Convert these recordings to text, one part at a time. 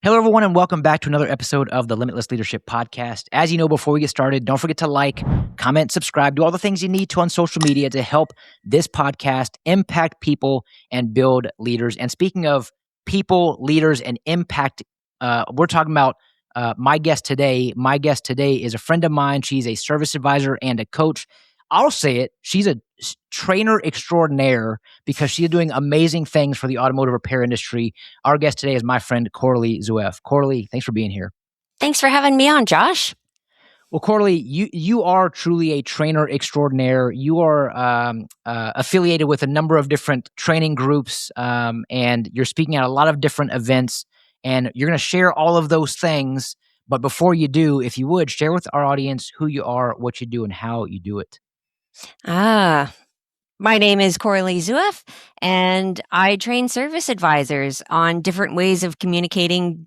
Hello, everyone, and welcome back to another episode of the Limitless Leadership Podcast. As you know, before we get started, don't forget to like, comment, subscribe, do all the things you need to on social media to help this podcast impact people and build leaders. And speaking of people, leaders, and impact, we're talking about my guest today. My guest today is a friend of mine. She's a service advisor and a coach. I'll say it. She's a trainer extraordinaire because she's doing amazing things for the automotive repair industry. Our guest today is my friend, Coralee Zueff. Coralee, thanks for being here. Thanks for having me on, Josh. Well, Coralee, you are truly a trainer extraordinaire. You are affiliated with a number of different training groups, and you're speaking at a lot of different events, and you're going to share all of those things. But before you do, if you would, share with our audience who you are, what you do, and how you do it. My name is Coralee Zueff, and I train service advisors on different ways of communicating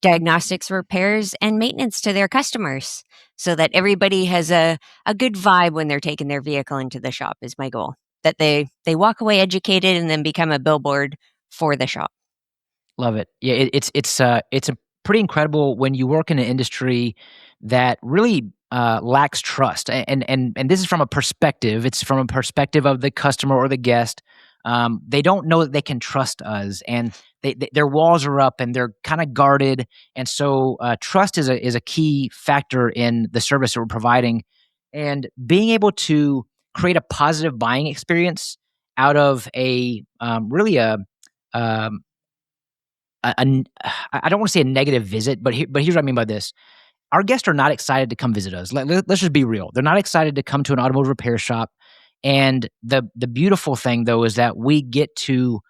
diagnostics, repairs, and maintenance to their customers so that everybody has a good vibe when they're taking their vehicle into the shop is my goal, that they walk away educated and then become a billboard for the shop. Love it. Yeah, it's a pretty incredible when you work in an industry that really lacks trust, and this is from a perspective. It's from a perspective of the customer or the guest. They don't know that they can trust us, and their walls are up and they're kind of guarded. And so trust is a key factor in the service that we're providing, and being able to create a positive buying experience out of I don't want to say a negative visit, but here's what I mean by this. Our guests are not excited to come visit us. Let's just be real. They're not excited to come to an automotive repair shop. And the beautiful thing, though, is that we get to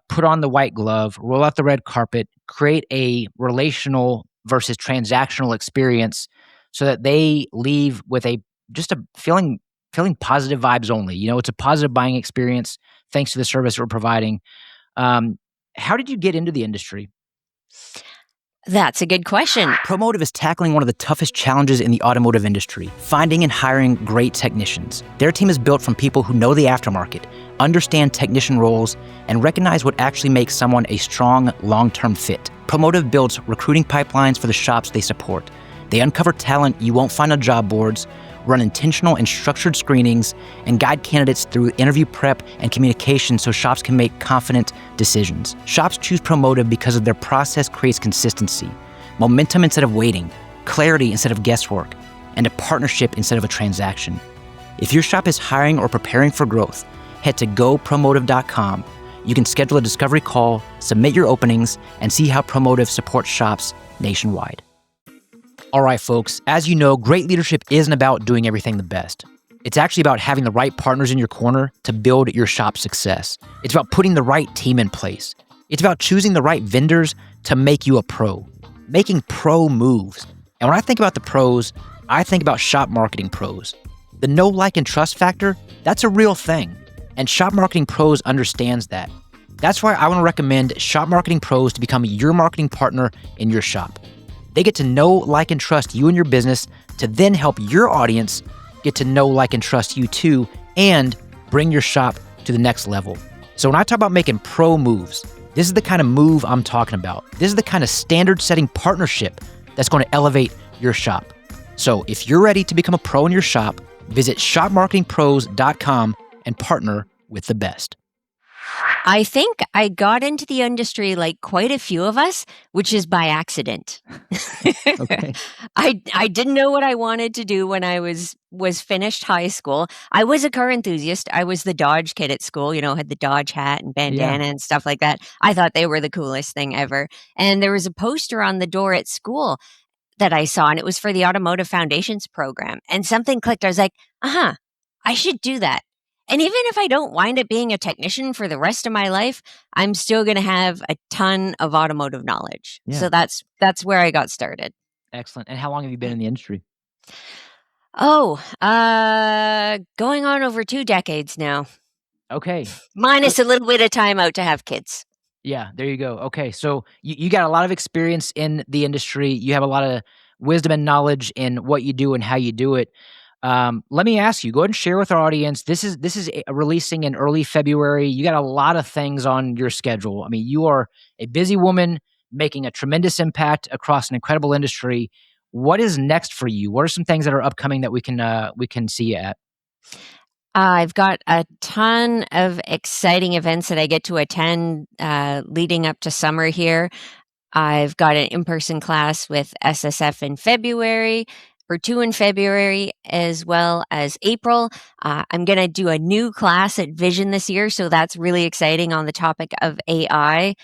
put on the white glove, roll out the red carpet, create a relational versus transactional experience so that they leave with just a feeling positive vibes only. You know, it's a positive buying experience thanks to the service we're providing. How did you get into the industry? That's a good question. Promotive is tackling one of the toughest challenges in the automotive industry, finding and hiring great technicians. Their team is built from people who know the aftermarket, understand technician roles, and recognize what actually makes someone a strong, long-term fit. Promotive builds recruiting pipelines for the shops they support. They uncover talent you won't find on job boards, run intentional and structured screenings, and guide candidates through interview prep and communication so shops can make confident decisions. Shops choose Promotive because of their process creates consistency, momentum instead of waiting, clarity instead of guesswork, and a partnership instead of a transaction. If your shop is hiring or preparing for growth, head to gopromotive.com. You can schedule a discovery call, submit your openings, and see how Promotive supports shops nationwide. All right, folks, as you know, great leadership isn't about doing everything the best. It's actually about having the right partners in your corner to build your shop's success. It's about putting the right team in place. It's about choosing the right vendors to make you a pro, making pro moves. And when I think about the pros, I think about shop marketing pros. The know, like, and trust factor, that's a real thing. And Shop Marketing Pros understands that. That's why I want to recommend Shop Marketing Pros to become your marketing partner in your shop. They get to know, like, and trust you and your business to then help your audience get to know, like, and trust you too, and bring your shop to the next level. So when I talk about making pro moves, this is the kind of move I'm talking about. This is the kind of standard-setting partnership that's going to elevate your shop. So if you're ready to become a pro in your shop, visit shopmarketingpros.com and partner with the best. I think I got into the industry like quite a few of us, which is by accident. Okay. I didn't know what I wanted to do when I was finished high school. I was a car enthusiast. I was the Dodge kid at school, had the Dodge hat and bandana and stuff like that. I thought they were the coolest thing ever. And there was a poster on the door at school that I saw, and it was for the Automotive Foundations program. And something clicked. I was like, I should do that. And even if I don't wind up being a technician for the rest of my life, I'm still going to have a ton of automotive knowledge. Yeah. So that's where I got started. Excellent. And how long have you been in the industry? Going on over 2 decades now. Okay. Minus a little bit of time out to have kids. Yeah, there you go. Okay, so you got a lot of experience in the industry. You have a lot of wisdom and knowledge in what you do and how you do it. Let me ask you, go ahead and share with our audience. This is releasing in early February. You got a lot of things on your schedule. I mean, you are a busy woman. making a tremendous impact across an incredible industry. What is next for you? What are some things that are upcoming that we can see you at? I've got a ton of exciting events that I get to attend leading up to summer here. I've got an in-person class with SSF in February, or 2 in February, as well as April. I'm going to do a new class at Vision this year, so that's really exciting on the topic of AI.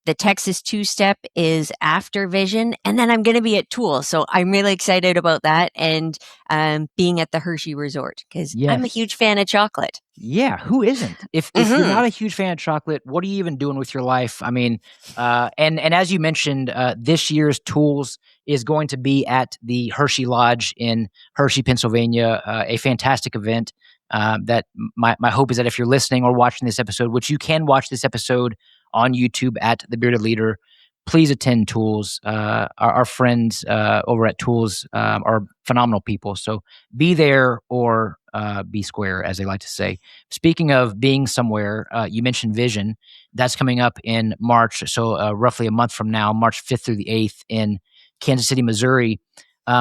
The Texas two-step is after Vision, and then I'm going to be at Tool, so I'm really excited about that, and being at the Hershey Resort because I'm a Yes. huge fan of chocolate. Yeah, who isn't? If you're not a huge fan of chocolate, what are you even doing with your life? I mean, and as you mentioned, this year's Tools is going to be at the Hershey Lodge in Hershey, Pennsylvania. A fantastic event. That my hope is that if you're listening or watching this episode, which you can watch this episode on YouTube at The Bearded Leader, please attend Tools. Our friends over at Tools are phenomenal people. So be there or be square, as they like to say. Speaking of being somewhere, you mentioned Vision. That's coming up in March. So roughly a month from now, March 5th through the 8th in Kansas City, Missouri.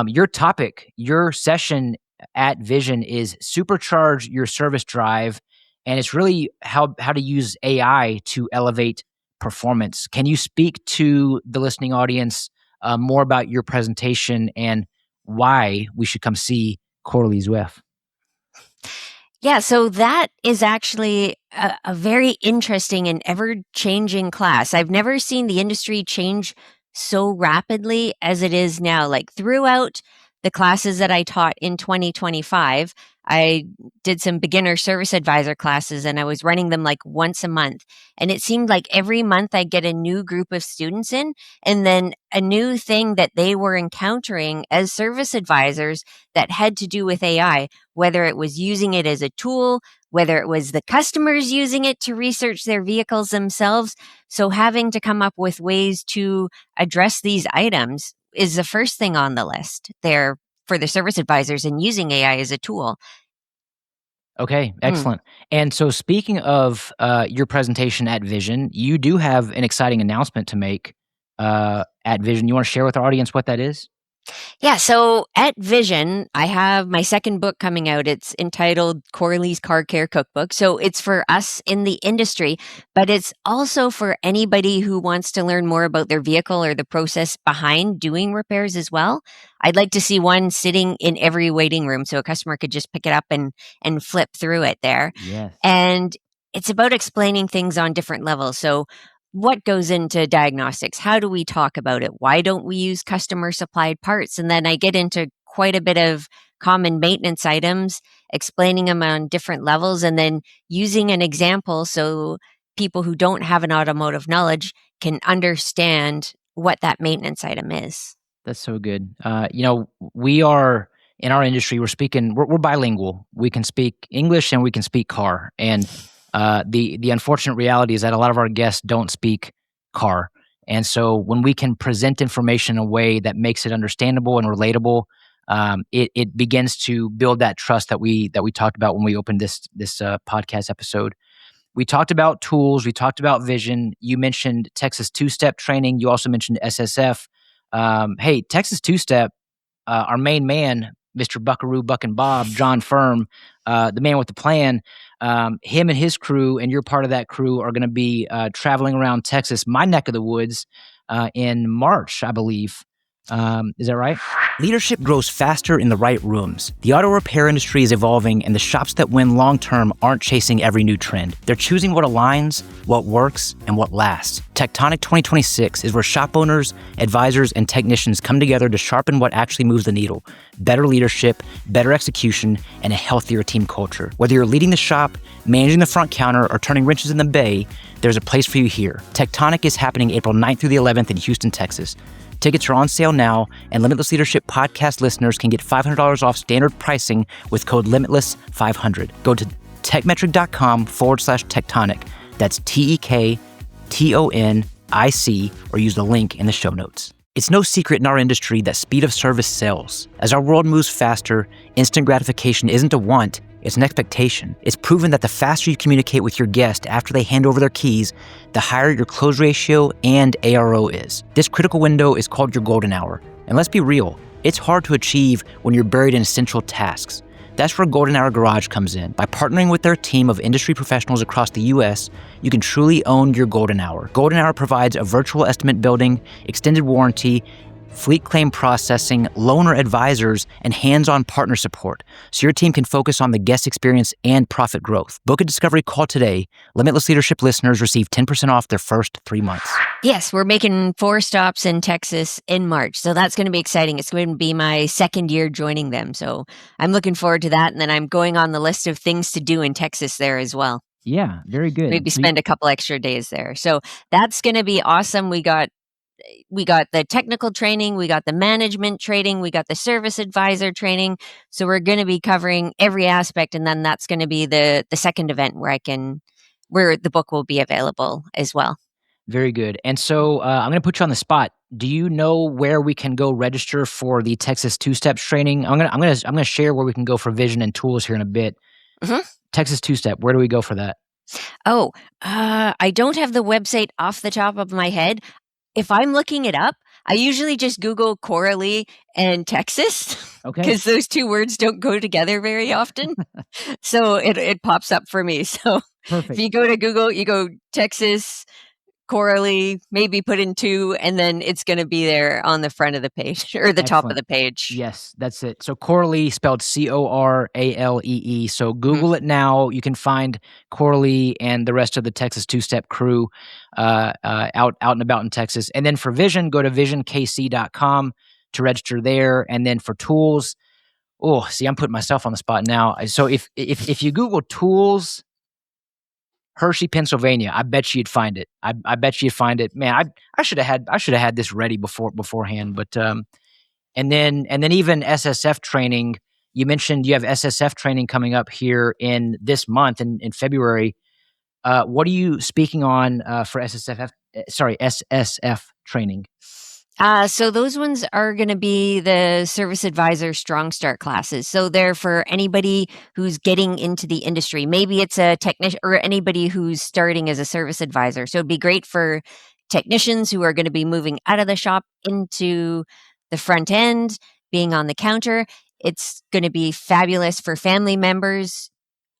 Your topic, your session at Vision is Supercharge Your Service Drive. And it's really how to use AI to elevate performance. Can you speak to the listening audience more about your presentation and why we should come see Coralee Zueff? Yeah, so that is actually a very interesting and ever-changing class. I've never seen the industry change so rapidly as it is now. Like throughout the classes that I taught in 2025, I did some beginner service advisor classes and I was running them like once a month. And it seemed like every month I get a new group of students in and then a new thing that they were encountering as service advisors that had to do with AI, whether it was using it as a tool, whether it was the customers using it to research their vehicles themselves. So having to come up with ways to address these items is the first thing on the list there for the service advisors and using AI as a tool. Okay, excellent. And so speaking of your presentation at Vision, you do have an exciting announcement to make at Vision. You want to share with our audience what that is? Yeah, so at Vision, I have my second book coming out. It's entitled Coralee's Car Care Cookbook. So it's for us in the industry, but it's also for anybody who wants to learn more about their vehicle or the process behind doing repairs as well. I'd like to see one sitting in every waiting room so a customer could just pick it up and flip through it there. Yes. And it's about explaining things on different levels. So what goes into diagnostics? How do we talk about it? Why don't we use customer supplied parts? And then I get into quite a bit of common maintenance items, explaining them on different levels, and then using an example so people who don't have an automotive knowledge can understand what that maintenance item is. That's so good. We are in our industry. We're bilingual. We can speak English and we can speak car. And the unfortunate reality is that a lot of our guests don't speak car. And so when we can present information in a way that makes it understandable and relatable, it begins to build that trust that we talked about when we opened this podcast episode. We talked about Tools. We talked about Vision. You mentioned Texas two-step training. You also mentioned SSF. Hey, Texas two-step, our main man, Mr. Buckaroo, Buck and Bob, John Firm, the man with the plan, him and his crew, and you're part of that crew, are going to be traveling around Texas, my neck of the woods, in March, I believe. Is that right? Leadership grows faster in the right rooms. The auto repair industry is evolving, and the shops that win long-term aren't chasing every new trend. They're choosing what aligns, what works, and what lasts. Tectonic 2026 is where shop owners, advisors, and technicians come together to sharpen what actually moves the needle. Better leadership, better execution, and a healthier team culture. Whether you're leading the shop, managing the front counter, or turning wrenches in the bay, there's a place for you here. Tectonic is happening April 9th through the 11th in Houston, Texas. Tickets are on sale now, and Limitless Leadership podcast listeners can get $500 off standard pricing with code LIMITLESS500. Go to techmetric.com/tectonic. That's TEKTONIC, or use the link in the show notes. It's no secret in our industry that speed of service sells. As our world moves faster, instant gratification isn't a want, it's an expectation. It's proven that the faster you communicate with your guest after they hand over their keys, the higher your close ratio and ARO is. This critical window is called your golden hour. And let's be real, it's hard to achieve when you're buried in essential tasks. That's where Golden Hour Garage comes in. By partnering with their team of industry professionals across the U.S., you can truly own your golden hour. Golden Hour provides a virtual estimate building, extended warranty, fleet claim processing, loaner advisors, and hands-on partner support, so your team can focus on the guest experience and profit growth. Book a discovery call today. Limitless Leadership listeners receive 10% off their first 3 months. Yes, we're making 4 stops in Texas in March, so that's going to be exciting. It's going to be my second year joining them, so I'm looking forward to that, and then I'm going on the list of things to do in Texas there as well. Yeah, very good. Maybe spend a couple extra days there. So that's going to be awesome. We got the technical training, we got the management training, we got the service advisor training. So we're going to be covering every aspect, and then that's going to be the second event where the book will be available as well. Very good. And so I'm going to put you on the spot. Do you know where we can go register for the Texas 2-Steps training? I'm going to share where we can go for vision and tools here in a bit. Mm-hmm. Texas 2-Step, where do we go for that? Oh, I don't have the website off the top of my head. If I'm looking it up, I usually just Google Coralee and Texas, because those two words don't go together very often. So it pops up for me. So Perfect. If you go to Google, you go Texas, Coralee, maybe put in 2, and then it's going to be there on the front of the page or the top of the page. Yes, that's it. So Coralee spelled Coralee. So Google it now. You can find Coralee and the rest of the Texas 2-Step crew out and about in Texas. And then for Vision, go to visionkc.com to register there. And then for tools, I'm putting myself on the spot now. So if you Google tools, Hershey, Pennsylvania, I bet you'd find it. I bet you'd find it. Man, I should have had this ready beforehand. But and then even SSF training. You mentioned you have SSF training coming up here in this month in February. What are you speaking on for SSF training? So those ones are going to be the Service Advisor Strong Start classes. So they're for anybody who's getting into the industry. Maybe it's a technician or anybody who's starting as a service advisor. So it'd be great for technicians who are going to be moving out of the shop into the front end, being on the counter. It's going to be fabulous for family members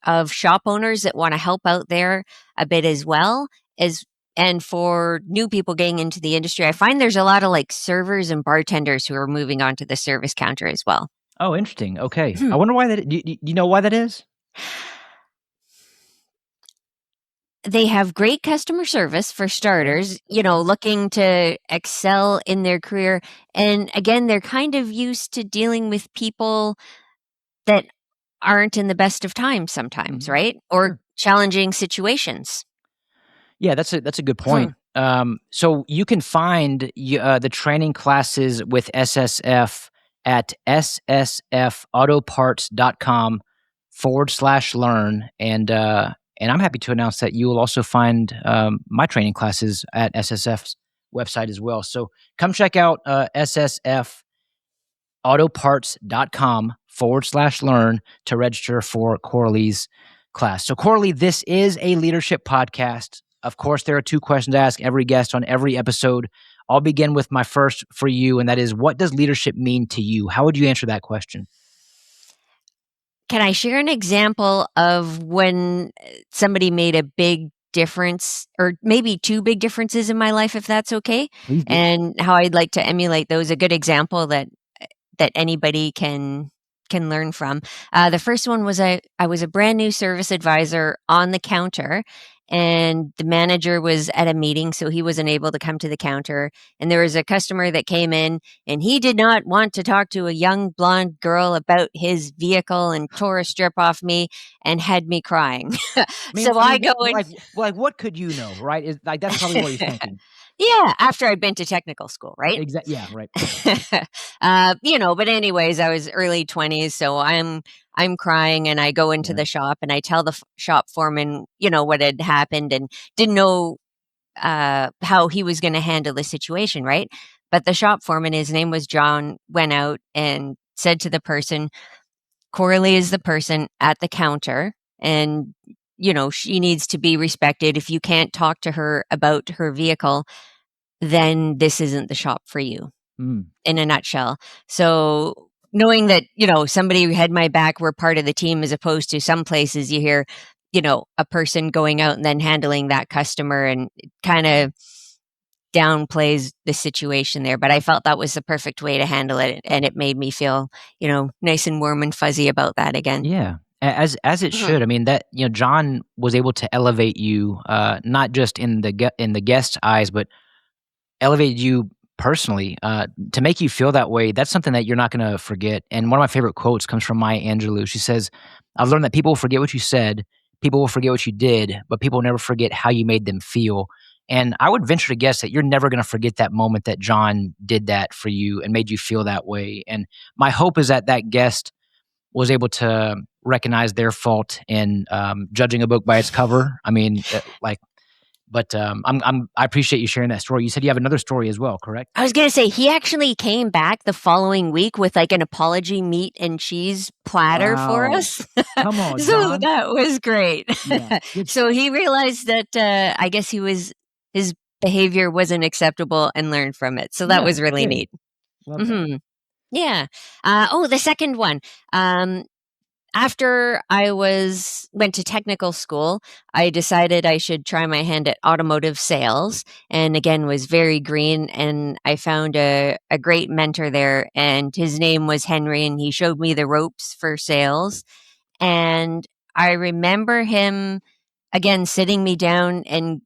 of shop owners that want to help out there a bit as well. And for new people getting into the industry, I find there's a lot of like servers and bartenders who are moving onto the service counter as well. Oh, interesting. Okay. I wonder why that. Do you know why that is? They have great customer service for starters, looking to excel in their career. And again, they're kind of used to dealing with people that aren't in the best of times sometimes, right? Or challenging situations. Yeah, that's a good point. So you can find the training classes with SSF at ssfautoparts.com/learn. And I'm happy to announce that you will also find my training classes at SSF's website as well. So come check out ssfautoparts.com/learn to register for Coralee's class. So Coralee, this is a leadership podcast. Of course, there are 2 questions to ask every guest on every episode. I'll begin with my first for you, and that is, what does leadership mean to you? How would you answer that question? Can I share an example of when somebody made a big difference, or maybe 2 big differences in my life, if that's okay? Please do. And how I'd like to emulate those. A good example that anybody can learn from. The first one was I was a brand new service advisor on the counter, and the manager was at a meeting, so he wasn't able to come to the counter. And there was a customer that came in, and he did not want to talk to a young blonde girl about his vehicle and tore a strip off me and had me crying. I go and what could you know, right? That's probably what he's thinking. Yeah, after I'd been to technical school, right? Exactly. Yeah, right. But anyways, I was early 20s, so I'm crying, and I go into the shop and I tell the shop foreman, what had happened, and didn't know how he was going to handle the situation, right? But the shop foreman, his name was John, went out and said to the person, Coralee is the person at the counter, and she needs to be respected. If you can't talk to her about her vehicle, then this isn't the shop for you, in a nutshell. So knowing that, somebody had my back, we're part of the team, as opposed to some places you hear, a person going out and then handling that customer, and it kind of downplays the situation there. But I felt that was the perfect way to handle it. And it made me feel, nice and warm and fuzzy about that again. Yeah. As it should. I mean, that, John was able to elevate you, not just in the guest's eyes, but elevated you personally, to make you feel that way. That's something that you're not going to forget. And one of my favorite quotes comes from Maya Angelou. She says, I've learned that people will forget what you said, people will forget what you did, but people will never forget how you made them feel. And I would venture to guess that you're never going to forget that moment that John did that for you and made you feel that way. And my hope is that that guest was able to recognize their fault in judging a book by its cover. I mean, I appreciate you sharing that story. You said you have another story as well, correct? I was going to say, he actually came back the following week with like an apology meat and cheese platter for us. Come on, So John. that was great. Yeah, So he realized that I guess his behavior wasn't acceptable and learned from it. So that was really neat. Love that. Yeah. The second one. After I went to technical school, I decided I should try my hand at automotive sales, and again was very green. And I found a great mentor there, and his name was Henry, and he showed me the ropes for sales. And I remember him again sitting me down and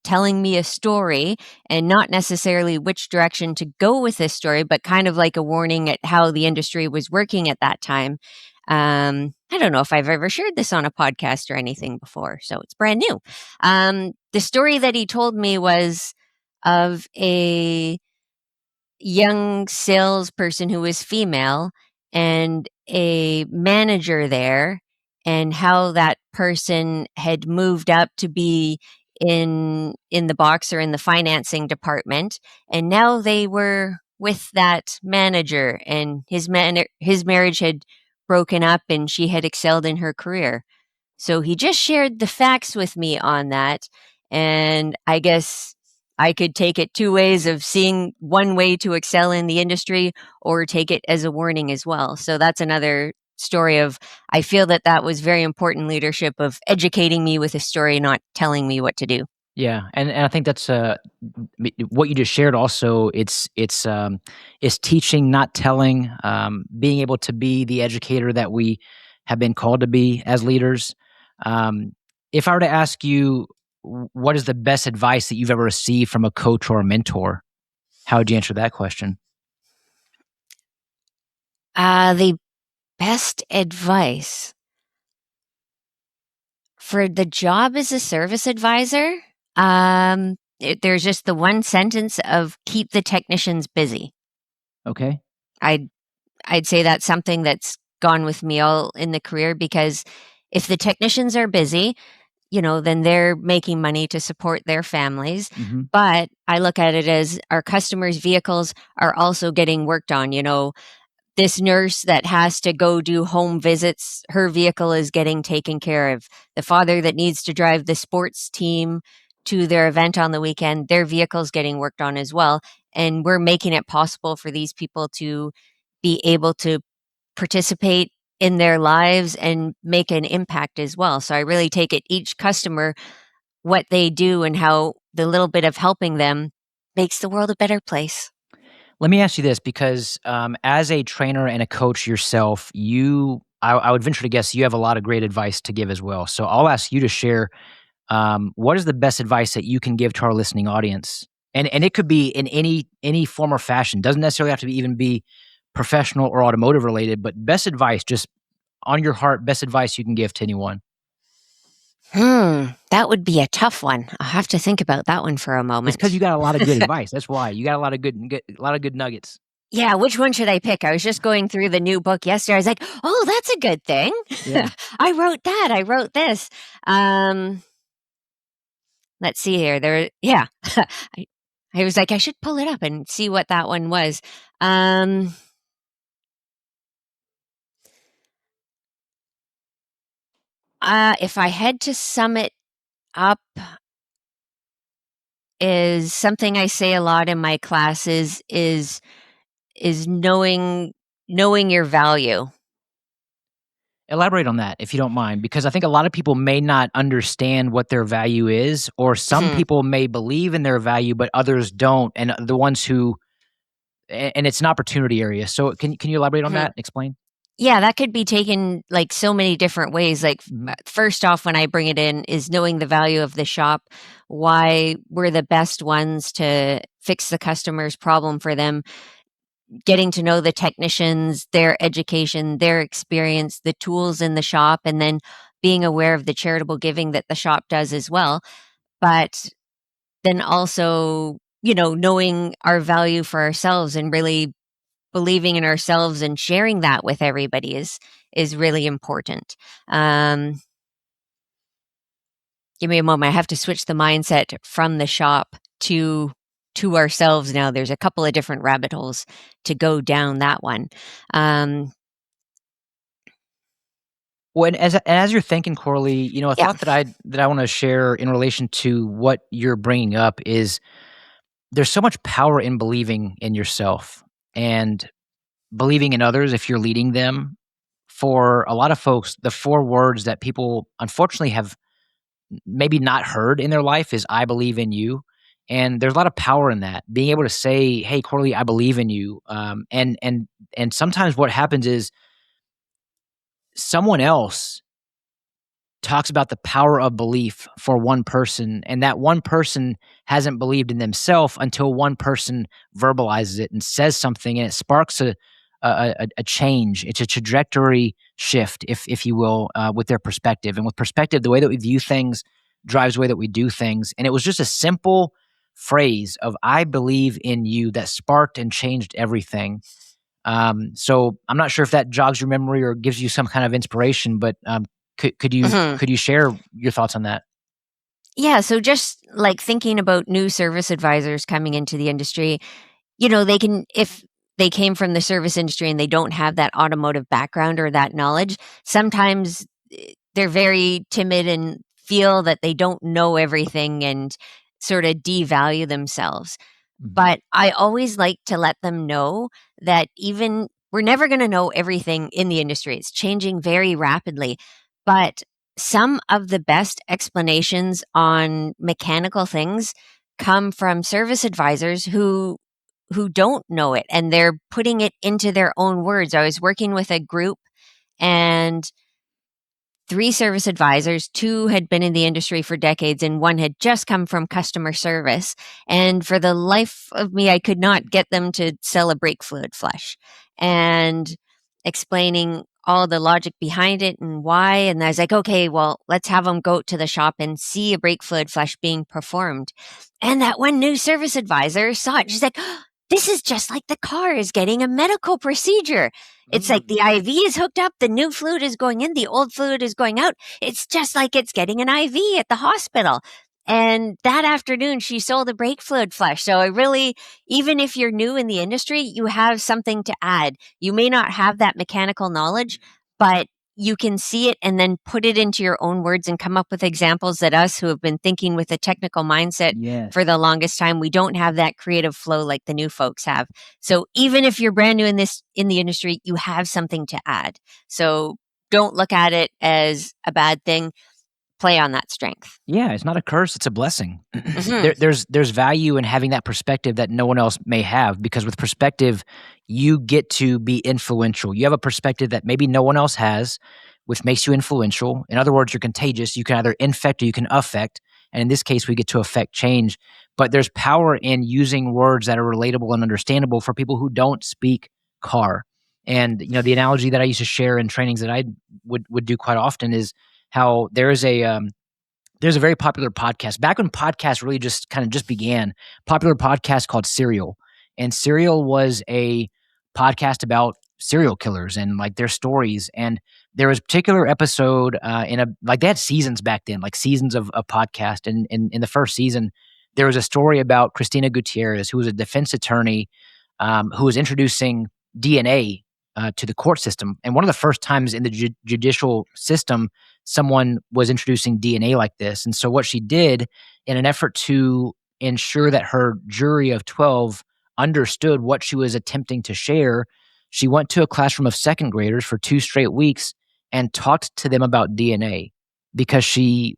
telling me a story, and not necessarily which direction to go with this story, but kind of like a warning at how the industry was working at that time. I don't know if I've ever shared this on a podcast or anything before, so it's brand new. The story that he told me was of a young salesperson who was female and a manager there, and how that person had moved up to be in the box or in the financing department, and now they were with that manager, and his marriage had broken up and she had excelled in her career. So he just shared the facts with me on that. And I guess I could take it two ways, of seeing one way to excel in the industry or take it as a warning as well. So that's another story of, I feel that was very important leadership, of educating me with a story, not telling me what to do. Yeah, and I think that's what you just shared. Also, it's teaching, not telling. Being able to be the educator that we have been called to be as leaders. If I were to ask you, what is the best advice that you've ever received from a coach or a mentor, how would you answer that question? The best advice for the job as a service advisor, there's just the one sentence of keep the technicians busy. Okay. I'd say that's something that's gone with me all in the career, because if the technicians are busy, then they're making money to support their families. Mm-hmm. But I look at it as our customers' vehicles are also getting worked on. This nurse that has to go do home visits, her vehicle is getting taken care of. The father that needs to drive the sports team to their event on the weekend, their vehicle's getting worked on as well. And we're making it possible for these people to be able to participate in their lives and make an impact as well. So I really take it each customer, what they do and how the little bit of helping them makes the world a better place. Let me ask you this, because as a trainer and a coach yourself, I would venture to guess you have a lot of great advice to give as well. So I'll ask you to share, what is the best advice that you can give to our listening audience? And it could be in any form or fashion. Doesn't necessarily have to even be professional or automotive related, but best advice, just on your heart, best advice you can give to anyone. That would be a tough one. I'll have to think about that one for a moment. It's because you got a lot of good advice. That's why you got a lot of good nuggets. Yeah, which one should I pick? I was just going through the new book yesterday. I was like, oh, that's a good thing. Yeah. I wrote that. I wrote this. Let's see here. I I was like, I should pull it up and see what that one was. If I had to sum it up, is something I say a lot in my classes is knowing your value. Elaborate on that if you don't mind, because I think a lot of people may not understand what their value is, or some Mhm. people may believe in their value, but others don't. And the ones who, and it's an opportunity area. So can you elaborate on Mhm. that? Explain. Yeah, that could be taken like so many different ways. Like, Mhm. first off, when I bring it in, is knowing the value of the shop, why we're the best ones to fix the customer's problem for them, getting to know the technicians, their education, their experience, the tools in the shop, and then being aware of the charitable giving that the shop does as well. But then also, knowing our value for ourselves and really believing in ourselves and sharing that with everybody is really important. Give me a moment. I have to switch the mindset from the shop to ourselves now. There's a couple of different rabbit holes to go down that one. Um, Well, and as you're thinking, Coralee, a yeah. thought that I want to share in relation to what you're bringing up is there's so much power in believing in yourself and believing in others if you're leading them. For a lot of folks, the 4 words that people unfortunately have maybe not heard in their life is "I believe in you," and there's a lot of power in that. Being able to say, "Hey, Coralee, I believe in you," and sometimes what happens is someone else talks about the power of belief for one person, and that one person hasn't believed in themselves until one person verbalizes it and says something, and it sparks a change. It's a trajectory shift, if you will, with their perspective. And with perspective, the way that we view things drives the way that we do things. And it was just a simple phrase of "I believe in you" that sparked and changed everything. So I'm not sure if that jogs your memory or gives you some kind of inspiration, but could you Mhm. could you share your thoughts on that? Yeah, so just like thinking about new service advisors coming into the industry, they can, if they came from the service industry and they don't have that automotive background or that knowledge, sometimes they're very timid and feel that they don't know everything and sort of devalue themselves. Mhm. But I always like to let them know that even we're never going to know everything in the industry. It's changing very rapidly. But some of the best explanations on mechanical things come from service advisors who don't know it and they're putting it into their own words. I was working with a group and 3 service advisors, 2 had been in the industry for decades, and 1 had just come from customer service. And for the life of me, I could not get them to sell a brake fluid flush. And explaining all the logic behind it and why. And I was like, okay, well, let's have them go to the shop and see a brake fluid flush being performed. And that one new service advisor saw it. She's like, this is just like the car is getting a medical procedure. It's like Mm. the IV is hooked up, the new fluid is going in, the old fluid is going out. It's just like it's getting an IV at the hospital. And that afternoon, she sold a brake fluid flush. So I really, even if you're new in the industry, you have something to add. You may not have that mechanical knowledge, but you can see it and then put it into your own words and come up with examples that us who have been thinking with a technical mindset for the Yes. longest time, we don't have that creative flow like the new folks have. So even if you're brand new in the industry, you have something to add. So don't look at it as a bad thing. Play on that strength. Yeah, it's not a curse, it's a blessing. Hmm. There's value in having that perspective that no one else may have, because with perspective, you get to be influential. You have a perspective that maybe no one else has, which makes you influential. In other words, you're contagious. You can either infect or you can affect. And in this case, we get to affect change. But there's power in using words that are relatable and understandable for people who don't speak car. And the analogy that I used to share in trainings that I would do quite often is how there's a very popular podcast back when podcasts really just kind of just began. Popular podcast called Serial, and Serial was a podcast about serial killers and like their stories. And there was a particular episode in a like they had seasons back then, like seasons of podcast. And in the first season, there was a story about Christina Gutierrez, who was a defense attorney, who was introducing DNA to the court system. And one of the first times in the judicial system, someone was introducing DNA like this. And so what she did in an effort to ensure that her jury of 12 understood what she was attempting to share, she went to a classroom of second graders for 2 straight weeks and talked to them about DNA, because she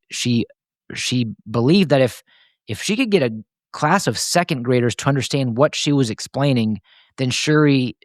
believed that if she could get a class of second graders to understand what she was explaining, then surely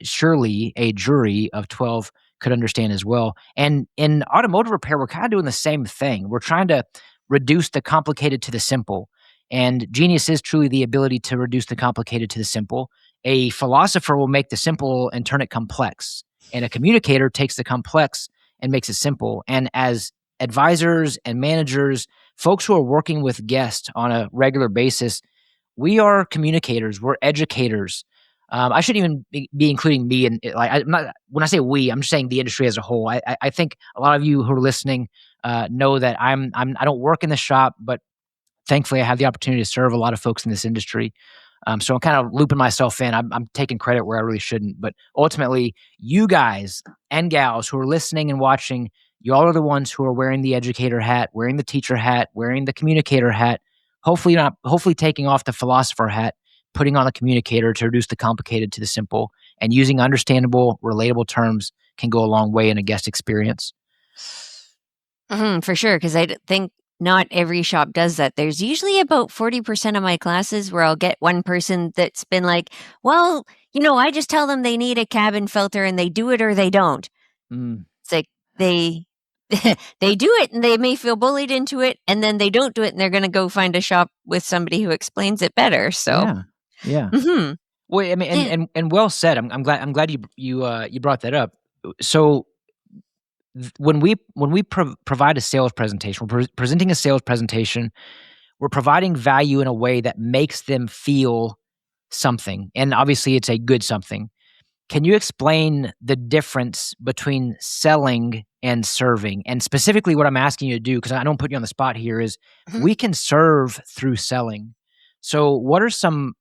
a jury of 12 could understand as well. And in automotive repair, we're kind of doing the same thing. We're trying to reduce the complicated to the simple. And genius is truly the ability to reduce the complicated to the simple. A philosopher will make the simple and turn it complex. And a communicator takes the complex and makes it simple. And as advisors and managers, folks who are working with guests on a regular basis, we are communicators, we're educators. I shouldn't even be including me in it. Like, I'm not, when I say we, I'm just saying the industry as a whole. I think a lot of you who are listening know that I don't work in the shop, but thankfully I have the opportunity to serve a lot of folks in this industry. So I'm kind of looping myself in. I'm taking credit where I really shouldn't. But ultimately, you guys and gals who are listening and watching, y'all are the ones who are wearing the educator hat, wearing the teacher hat, wearing the communicator hat. Hopefully taking off the philosopher hat, putting on the communicator to reduce the complicated to the simple, and using understandable, relatable terms can go a long way in a guest experience. For sure, because I think not every shop does that. There's usually about 40% of my classes where I'll get one person that's been like, well, I just tell them they need a cabin filter and they do it or they don't. It's like they do it and they may feel bullied into it, and then they don't do it and they're going to go find a shop with somebody who explains it better. So yeah. Mm-hmm. Well, I mean, and well said. I'm glad you brought that up. So when we provide a sales presentation, we're presenting a sales presentation, we're providing value in a way that makes them feel something, and obviously it's a good something. Can you explain the difference between selling and serving? And specifically what I'm asking you to do, because I don't put you on the spot here, is we can serve through selling. So what are some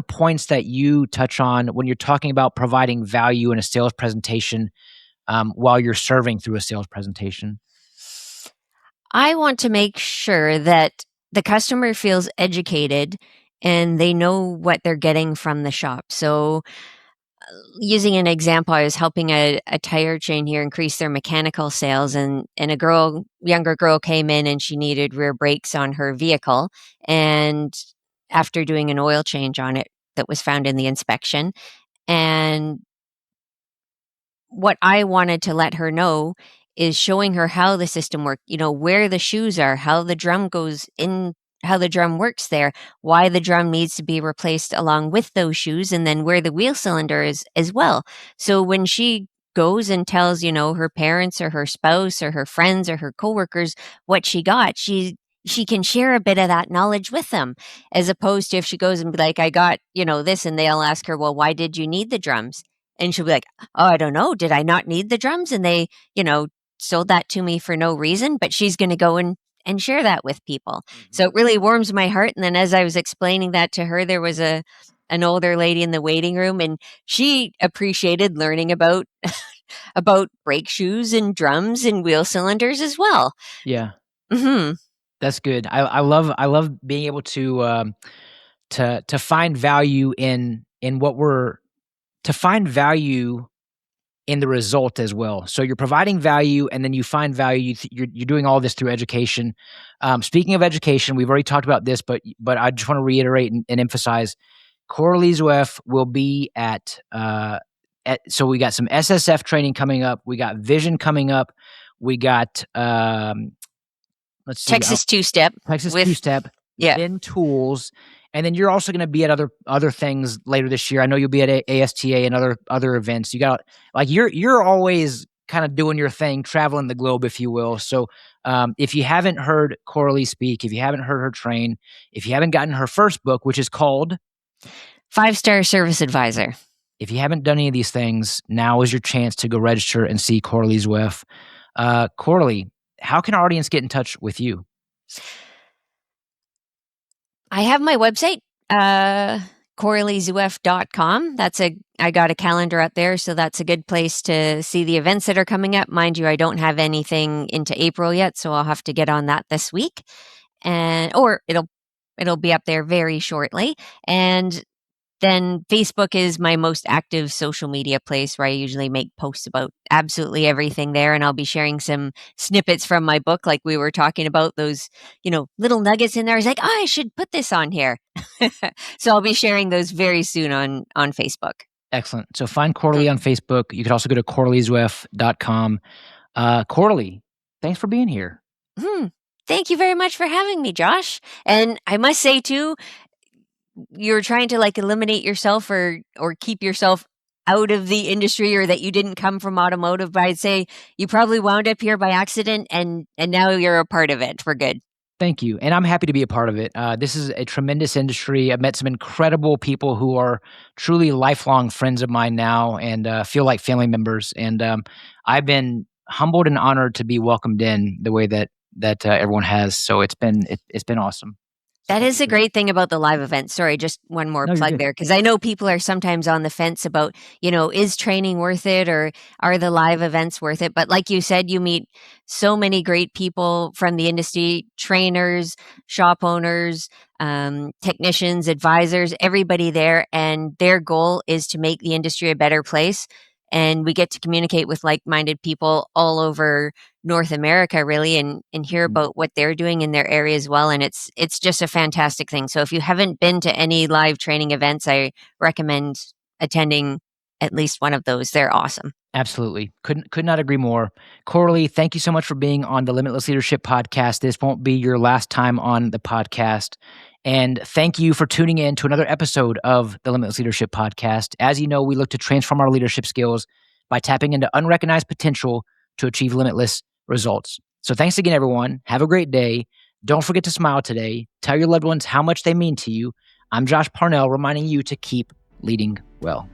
points that you touch on when you're talking about providing value in a sales presentation while you're serving through a sales presentation? I want to make sure that the customer feels educated and they know what they're getting from the shop. So using an example, I was helping a tire chain here increase their mechanical sales, and a younger girl came in and she needed rear brakes on her vehicle. And after doing an oil change on it that was found in the inspection, and what I wanted to let her know is showing her how the system worked, where the shoes are, how the drum goes in, how the drum works there, why the drum needs to be replaced along with those shoes, and then where the wheel cylinder is as well. So when she goes and tells, her parents or her spouse or her friends or her coworkers what she got, she can share a bit of that knowledge with them, as opposed to if she goes and be like, I got, this, and they'll ask her, well, why did you need the drums? And she'll be like, oh, I don't know. Did I not need the drums? And they, sold that to me for no reason, but she's going to go and share that with people. So it really warms my heart. And then as I was explaining that to her, there was an older lady in the waiting room, and she appreciated learning about brake shoes and drums and wheel cylinders as well. Yeah. Mm-hmm. That's good. I love being able to find value in to find value in the result as well. So you're providing value, and then you find value. You're doing all this through education. Speaking of education, we've already talked about this, but I just want to reiterate and emphasize, Coralee Zueff will be at. So we got some SSF training coming up. We got vision coming up. We got let's see, Texas two-step. Two-step. Then tools. And then you're also going to be at other things later this year. I know you'll be at ASTA and other events. You got you're always kind of doing your thing, traveling the globe, if you will. So if you haven't heard Coralee speak, if you haven't heard her train, if you haven't gotten her first book, which is called 5-Star Service Advisor. If you haven't done any of these things, now is your chance to go register and see Coralee Zueff. Coralee, how can our audience get in touch with you? I have my website, CoraleeZueff.com. I got a calendar up there, so that's a good place to see the events that are coming up. Mind you, I don't have anything into April yet, so I'll have to get on that this week, or it'll be up there very shortly. And then Facebook is my most active social media place where I usually make posts about absolutely everything there. And I'll be sharing some snippets from my book, like we were talking about, those, little nuggets in there. I was like, oh, I should put this on here. So I'll be sharing those very soon on Facebook. Excellent. So find Coralee on Facebook. You could also go to CoraleeZueff.com. Coralee, thanks for being here. Thank you very much for having me, Josh. And I must say, too, you're trying to eliminate yourself or keep yourself out of the industry, or that you didn't come from automotive, but I'd say you probably wound up here by accident, and now you're a part of it for good. Thank you. And I'm happy to be a part of it. This is a tremendous industry. I've met some incredible people who are truly lifelong friends of mine now, and feel like family members. And I've been humbled and honored to be welcomed in the way that everyone has. So it's been awesome. That is a great thing about the live events. Sorry, just one more plug there, because I know people are sometimes on the fence about, is training worth it, or are the live events worth it? But like you said, you meet so many great people from the industry, trainers, shop owners, technicians, advisors, everybody there. And their goal is to make the industry a better place. And we get to communicate with like-minded people all over North America, really, and hear about what they're doing in their area as well. And it's just a fantastic thing. So if you haven't been to any live training events, I recommend attending at least one of those. They're awesome. Absolutely. Could not agree more. Coralee, thank you so much for being on the Limitless Leadership Podcast. This won't be your last time on the podcast. And thank you for tuning in to another episode of the Limitless Leadership Podcast. As you know, we look to transform our leadership skills by tapping into unrecognized potential to achieve limitless results. So thanks again, everyone. Have a great day. Don't forget to smile today. Tell your loved ones how much they mean to you. I'm Josh Parnell, reminding you to keep leading well.